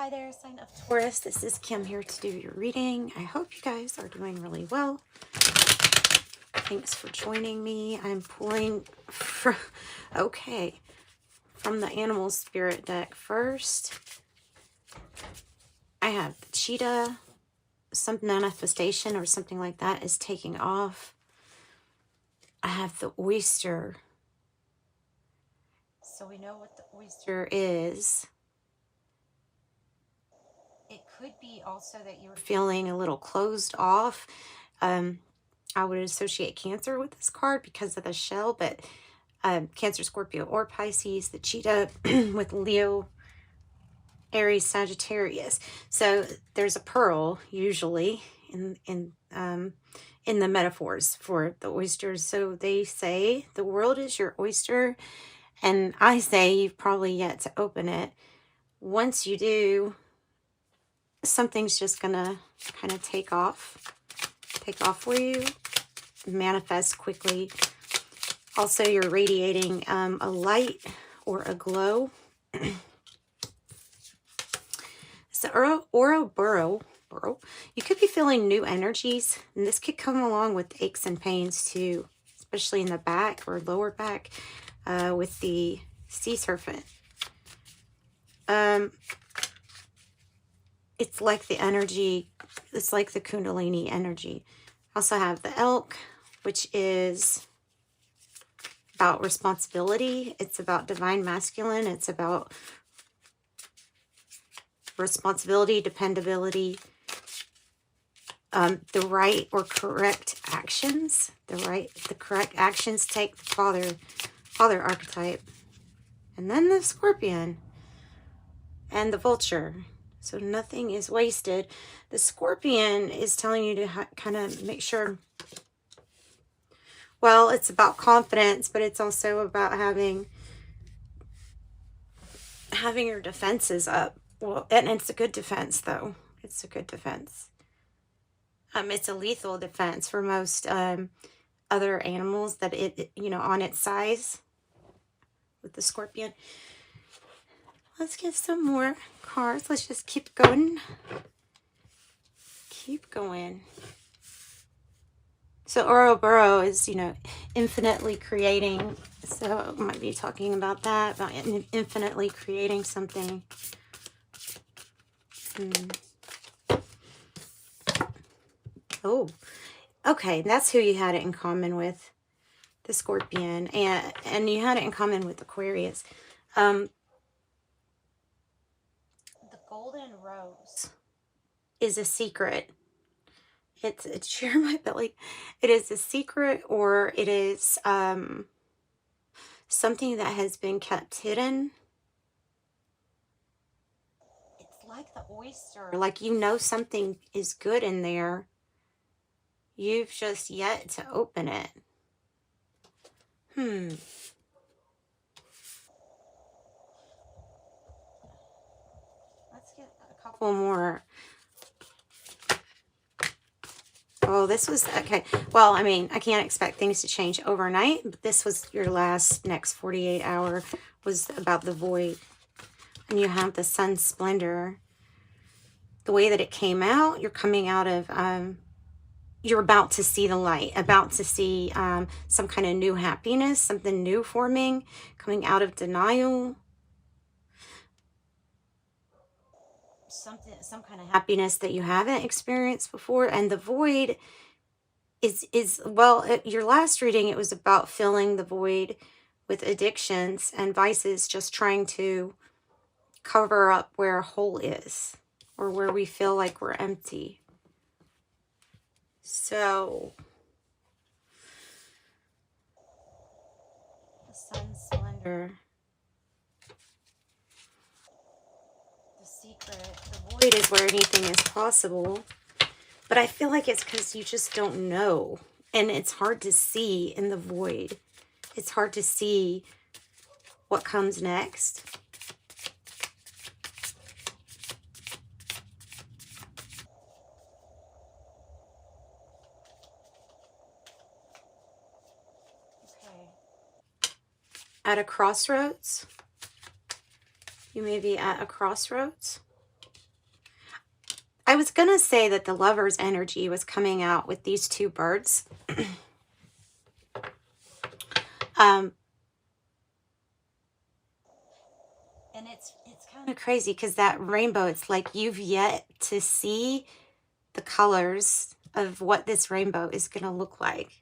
Hi there, sign of Taurus. This is Kim here to do your reading. I hope you guys are doing really well. Thanks for joining me. I'm pulling from the Animal Spirit deck first. I have the cheetah, some manifestation or something like that is taking off. I have the oyster. So we know what the oyster is. It could be also that you're feeling a little closed off. I would associate Cancer with this card because of the shell, but Cancer, Scorpio, or Pisces, the cheetah with Leo, Aries, Sagittarius. So there's a pearl usually in the metaphors for the oysters. So they say the world is your oyster, and I say you've probably yet to open it. Once you do, something's just gonna kind of take off for you, manifest quickly. Also, you're radiating a light or a glow. So Ouroboros, you could be feeling new energies, and this could come along with aches and pains too, especially in the back or lower back with the sea serpent. It's like the energy, it's like the Kundalini energy. Also have the elk, which is about responsibility. It's about divine masculine. It's about responsibility, dependability, the right or correct actions. The correct actions take the father archetype. And then the scorpion and the vulture. So nothing is wasted. The scorpion is telling you to kind of make sure, well, it's about confidence, but it's also about having your defenses up. Well, and it's a good defense, though. It's a good defense. It's a lethal defense for most other animals that on its size with the scorpion. Let's get some more cards. Let's just keep going. Keep going. So Ouroboros is, infinitely creating. So I might be talking about that, about infinitely creating something. Oh, okay. That's who you had it in common with, the scorpion. And you had it in common with Aquarius. The golden rose is a secret. It's sheer my belly. It is a secret, or it is something that has been kept hidden. It's like the oyster. Like something is good in there. You've just yet to open it. Let's get a couple more. Oh, this was, okay. Well, I mean, I can't expect things to change overnight, but this was your next 48 hour was about the void. And you have the sun splendor. The way that it came out, you're coming out of, you're about to see the light, about to see some kind of new happiness, something new forming, coming out of denial. Some kind of happiness that you haven't experienced before. And the void is well, your last reading, it was about filling the void with addictions and vices, just trying to cover up where a hole is, or where we feel like we're empty. So the sun splendor, the secret, the void is where anything is possible. But I feel like it's because you just don't know. And it's hard to see in the void. It's hard to see what comes next. Okay. At a crossroads. You may be at a crossroads. I was going to say that the Lover's energy was coming out with these two birds. And it's kind of crazy because that rainbow, it's like you've yet to see the colors of what this rainbow is going to look like.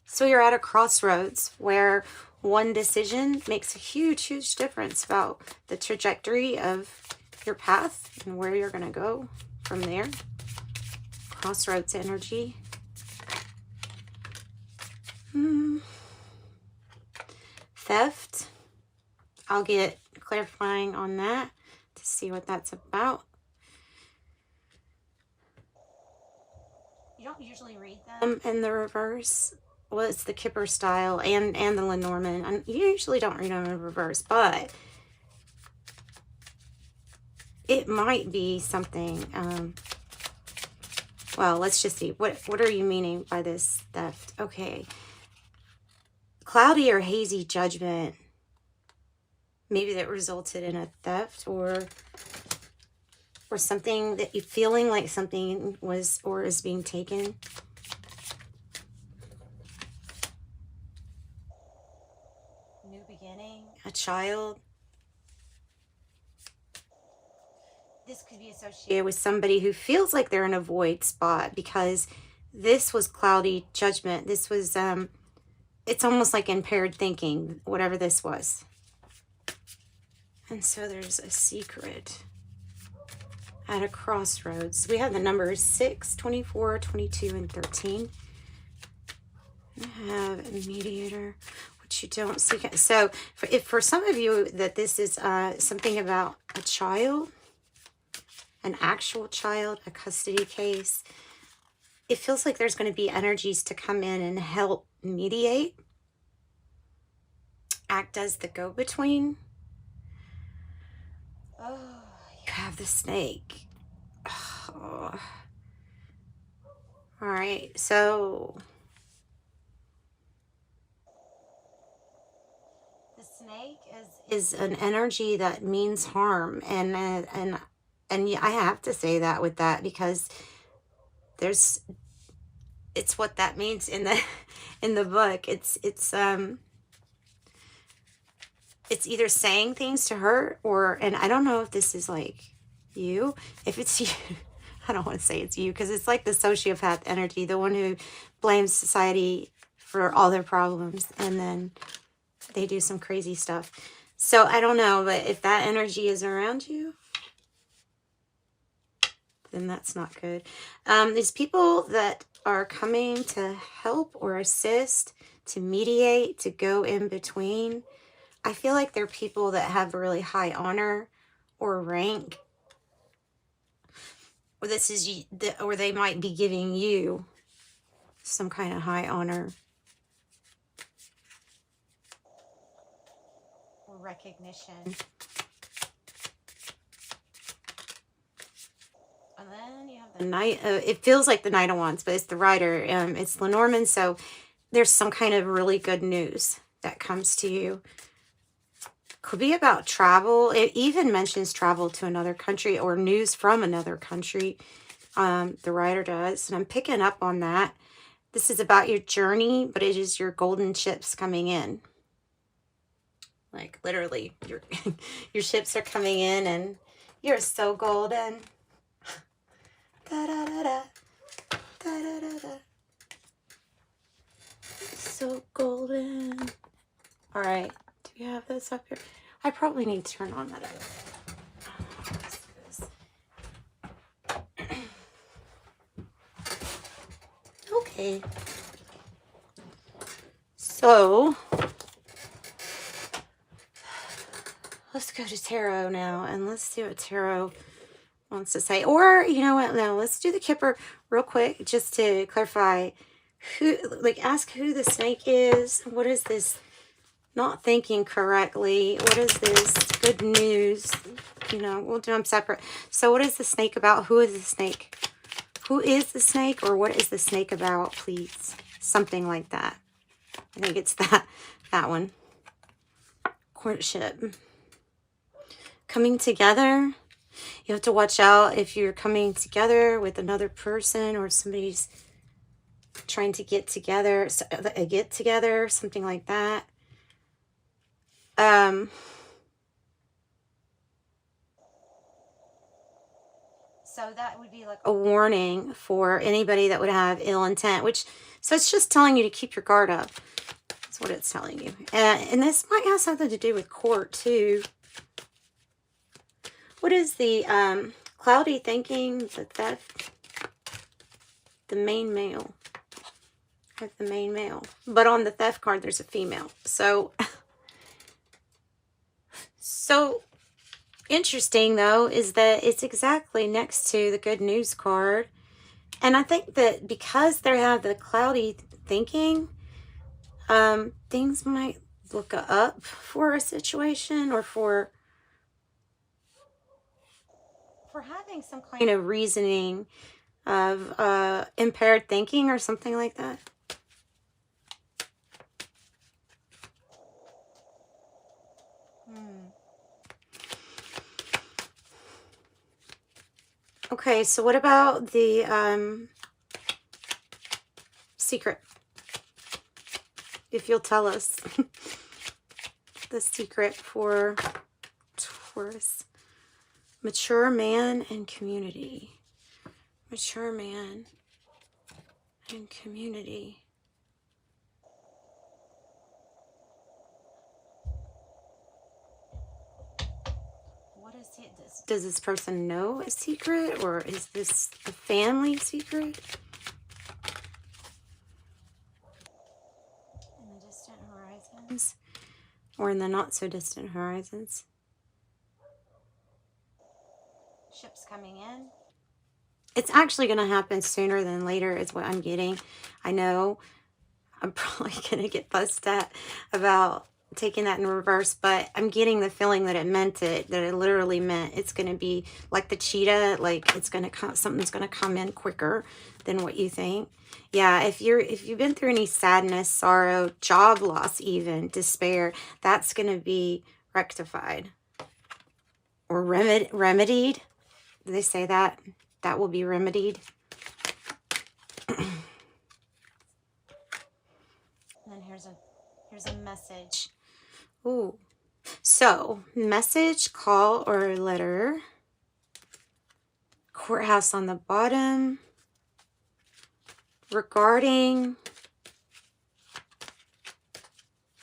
So you're at a crossroads where one decision makes a huge, huge difference about the trajectory of your path and where you're going to go from there. Crossroads energy. Theft. I'll get clarifying on that to see what that's about. You don't usually read them in the reverse. Well, it's the Kipper style and the Lenormand. And you usually don't read them in reverse, but it might be something. Well, let's just see. What are you meaning by this theft? Okay. Cloudy or hazy judgment. Maybe that resulted in a theft or something that you feeling like something was or is being taken. New beginning, a child. This could be associated with somebody who feels like they're in a void spot because this was cloudy judgment. This was, it's almost like impaired thinking, whatever this was. And so there's a secret at a crossroads. We have the numbers 6, 24, 22, and 13. We have a mediator, which you don't see. So if for some of you that this is something about a child, an actual child, a custody case, it feels like there's going to be energies to come in and help mediate, act as the go-between. Oh, you have the snake. Oh. All right, so the snake is an energy that means harm, and I have to say that with that because it's what that means in the book. It's either saying things to her and I don't know if this is like you. If it's you, I don't want to say it's you because it's like the sociopath energy, the one who blames society for all their problems and then they do some crazy stuff. So I don't know, but if that energy is around you, then that's not good. These people that are coming to help or assist, to mediate, to go in between, I feel like they're people that have really high honor or rank. Or or they might be giving you some kind of high honor or recognition. And then you have the Knight. It feels like the Knight of Wands, but it's the Rider. It's Lenormand, so there's some kind of really good news that comes to you. Could be about travel. It even mentions travel to another country or news from another country. The Rider does, and I'm picking up on that. This is about your journey, but it is your golden ships coming in. Like literally, your ships are coming in, and you're so golden. Da da da da da da da da. So golden. All right. Do you have this up here? I probably need to turn on that other. Okay. So let's go to tarot now and let's see what tarot wants to say. Or you know what? No, let's do the Kipper real quick just to clarify ask who the snake is. What is this? Not thinking correctly. What is this? Good news. You know, we'll do them separate. So what is the snake about? Who is the snake? Who is the snake, or what is the snake about, please? Something like that. I think it's that one. Courtship. Coming together. You have to watch out if you're coming together with another person or somebody's trying to get together, a get together, something like that. So that would be like a warning for anybody that would have ill intent, so it's just telling you to keep your guard up. That's what it's telling you. And this might have something to do with court too. What is the cloudy thinking, the theft, the main male? I have the main male. But on the theft card, there's a female. So interesting, though, is that it's exactly next to the good news card. And I think that because they have the cloudy thinking, things might look up for a situation or for having some kind of reasoning of impaired thinking or something like that. Okay, so what about the secret? If you'll tell us the secret for Taurus. Mature man and community. Mature man and community. What is it? Does this person know a secret, or is this a family secret? In the distant horizons, or in the not so distant horizons? Ships coming in. It's actually going to happen sooner than later is what I'm getting. I know I'm probably going to get fussed at about taking that in reverse, but I'm getting the feeling that it meant it, that it literally meant it's going to be like the cheetah, like it's going to come, something's going to come in quicker than what you think. Yeah, if you've been through any sadness, sorrow, job loss, even despair, that's going to be rectified or remedied. Do they say that? That will be remedied. And then here's a message. Ooh. So, message, call, or letter. Courthouse on the bottom. Regarding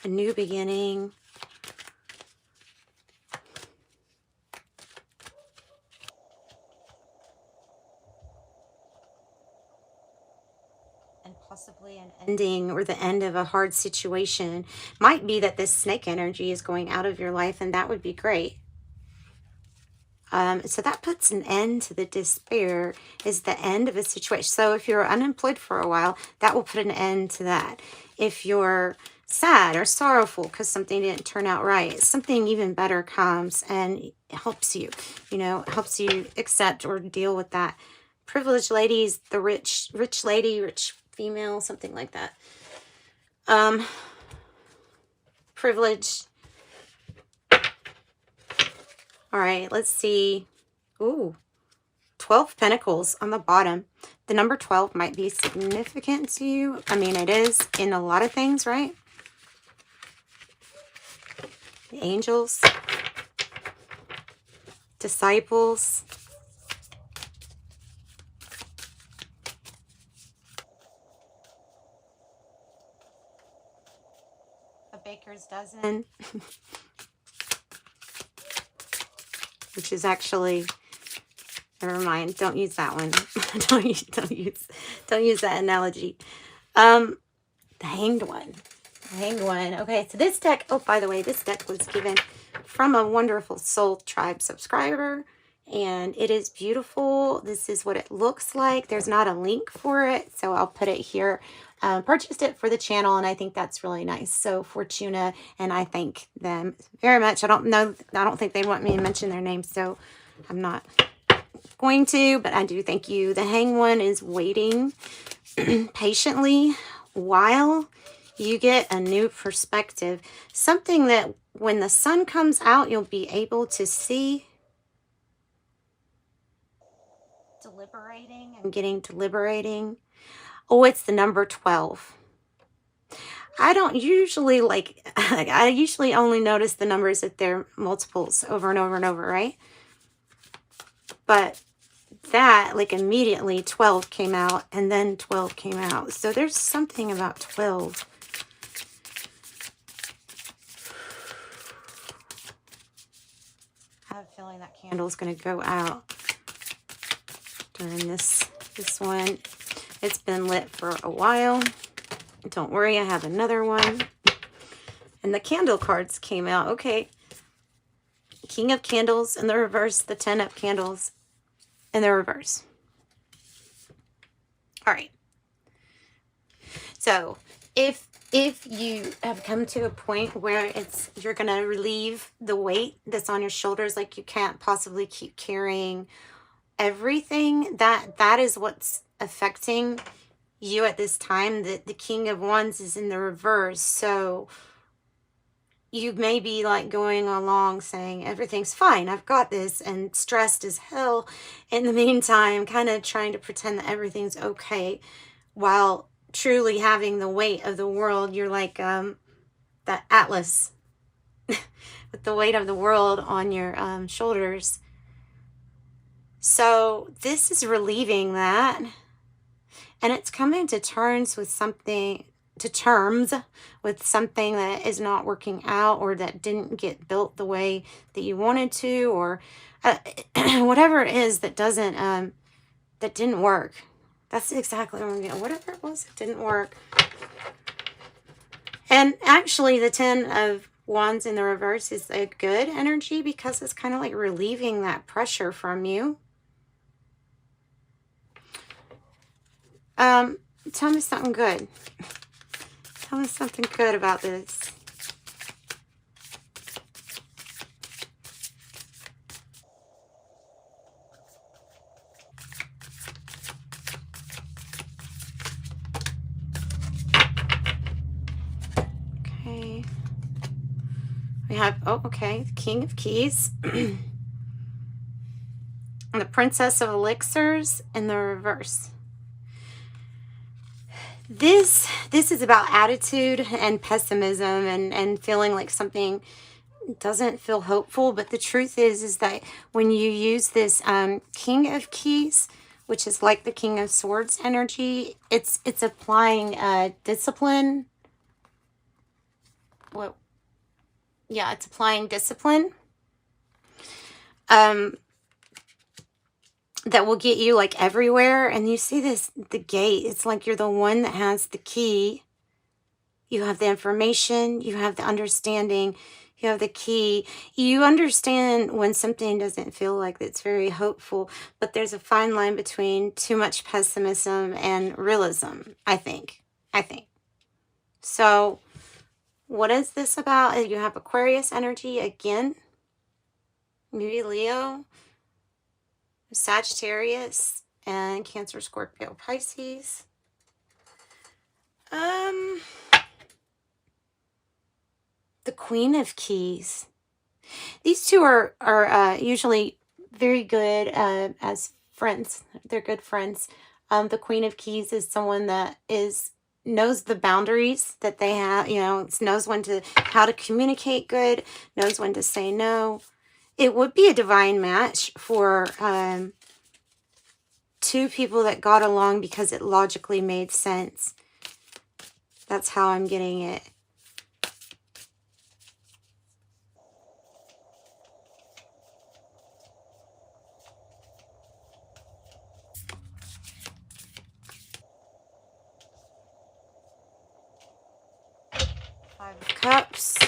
a new beginning. Possibly an ending or the end of a hard situation. Might be that this snake energy is going out of your life, and that would be great. So that puts an end to the despair, is the end of a situation. So if you're unemployed for a while, that will put an end to that. If you're sad or sorrowful because something didn't turn out right, something even better comes and helps you, helps you accept or deal with that. Privileged ladies, the rich lady, rich female, something like that. Privilege. All right, let's see. Ooh, 12 Pentacles on the bottom. The number 12 might be significant to you. I mean, it is in a lot of things, right? The angels. Disciples. Baker's dozen, which is actually, never mind, don't use that one. don't use that analogy. The Hanged One. Okay, so this deck, oh, by the way, this deck was given from a wonderful Soul Tribe subscriber, and it is beautiful. This is what it looks like. There's not a link for it, so I'll put it here. Purchased it for the channel, and I think that's really nice. So Fortuna, and I thank them very much. I don't think they want me to mention their name, so I'm not going to, but I do thank you. The Hanged One is waiting patiently while you get a new perspective. Something that when the sun comes out, you'll be able to see deliberating. I'm getting deliberating. Oh, it's the number 12. I don't usually like, I usually only notice the numbers if they're multiples over and over and over, right? But that, like, immediately 12 came out, and then 12 came out. So there's something about 12. I have a feeling that candle's going to go out during this one. It's been lit for a while. Don't worry, I have another one. And the candle cards came out. Okay. King of Candles in the reverse, the 10 of Candles in the reverse. All right. So if you have come to a point where you're going to relieve the weight that's on your shoulders, like you can't possibly keep carrying everything, that is what's affecting you at this time. That the King of Wands is in the reverse. So you may be like going along saying everything's fine, I've got this, and stressed as hell in the meantime, kind of trying to pretend that everything's okay, while truly having the weight of the world. You're like that Atlas with the weight of the world on your shoulders. So this is relieving that, and it's coming to terms with something that is not working out, or that didn't get built the way that you wanted to, or whatever it is that didn't work. That's exactly what I'm getting. Whatever it was, it didn't work. And actually, the 10 of Wands in the reverse is a good energy, because it's kind of like relieving that pressure from you. Tell me something good. Tell me something good about this. Okay. We have, oh, okay, the King of Keys. And the Princess of Elixirs in the reverse. This is about attitude and pessimism, and feeling like something doesn't feel hopeful. But the truth is that when you use this King of Keys, which is like the King of Swords energy, it's applying discipline. Well, yeah, it's applying discipline. That will get you like everywhere. And you see this, the gate, it's like you're the one that has the key. You have the information, you have the understanding, you have the key. You understand when something doesn't feel like it's very hopeful, but there's a fine line between too much pessimism and realism, I think. So what is this about? You have Aquarius energy again, maybe Leo, Sagittarius, and Cancer, Scorpio, Pisces. The Queen of Keys. These two are usually very good as friends. They're good friends. The Queen of Keys is someone that knows the boundaries that they have, knows how to communicate good, knows when to say no. It would be a divine match for two people that got along because it logically made sense. That's how I'm getting it. Five of Cups.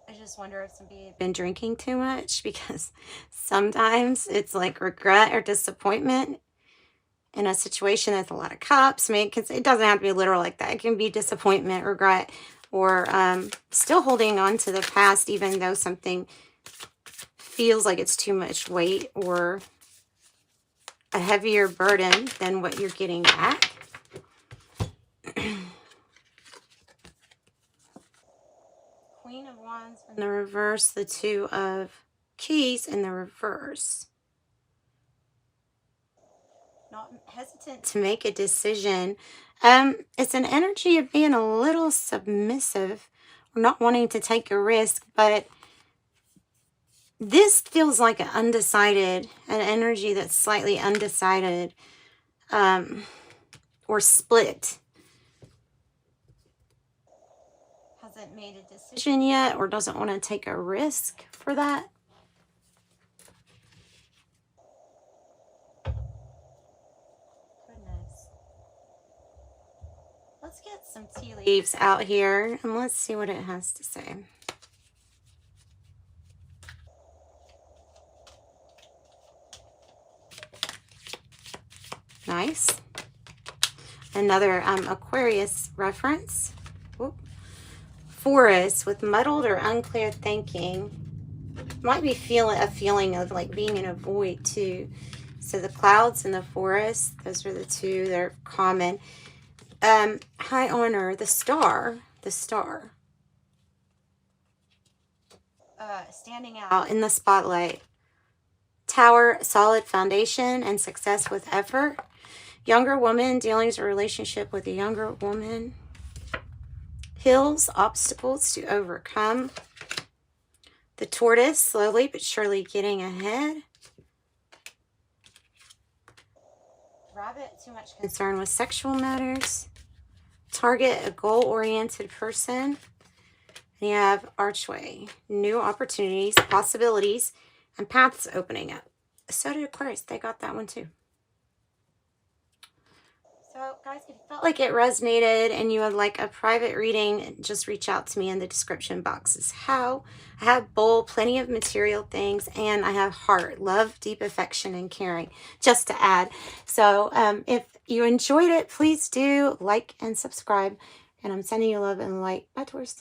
I just wonder if somebody had been drinking too much, because sometimes it's like regret or disappointment in a situation that's a lot of cups. I mean, it doesn't have to be literal like that. It can be disappointment, regret, or still holding on to the past, even though something feels like it's too much weight or a heavier burden than what you're getting back. Queen of Wands in the reverse, the Two of Keys in the reverse. Not hesitant to make a decision. It's an energy of being a little submissive or not wanting to take a risk, but this feels like an energy that's slightly undecided, or split. Hasn't made a decision yet or doesn't want to take a risk for that. Goodness. Let's get some tea leaves out here and let's see what it has to say. Nice. Another Aquarius reference. Whoop. Forest with muddled or unclear thinking. Might be a feeling of like being in a void too. So the clouds and the forest, those are the two that are common. High honor, the star. Standing out in the spotlight. Tower, solid foundation and success with effort. Younger woman, dealings or relationship with a younger woman. Hills, obstacles to overcome. The tortoise, slowly but surely getting ahead. Rabbit, too much concern with sexual matters. Target, a goal-oriented person. And you have archway, new opportunities, possibilities, and paths opening up. So did Aquarius. They got that one too. So, guys, if you felt like it resonated and you would like a private reading, just reach out to me in the description boxes. I have bowl, plenty of material things, and I have heart, love, deep affection, and caring, just to add. So, if you enjoyed it, please do like and subscribe. And I'm sending you love and light. Bye, Taurus.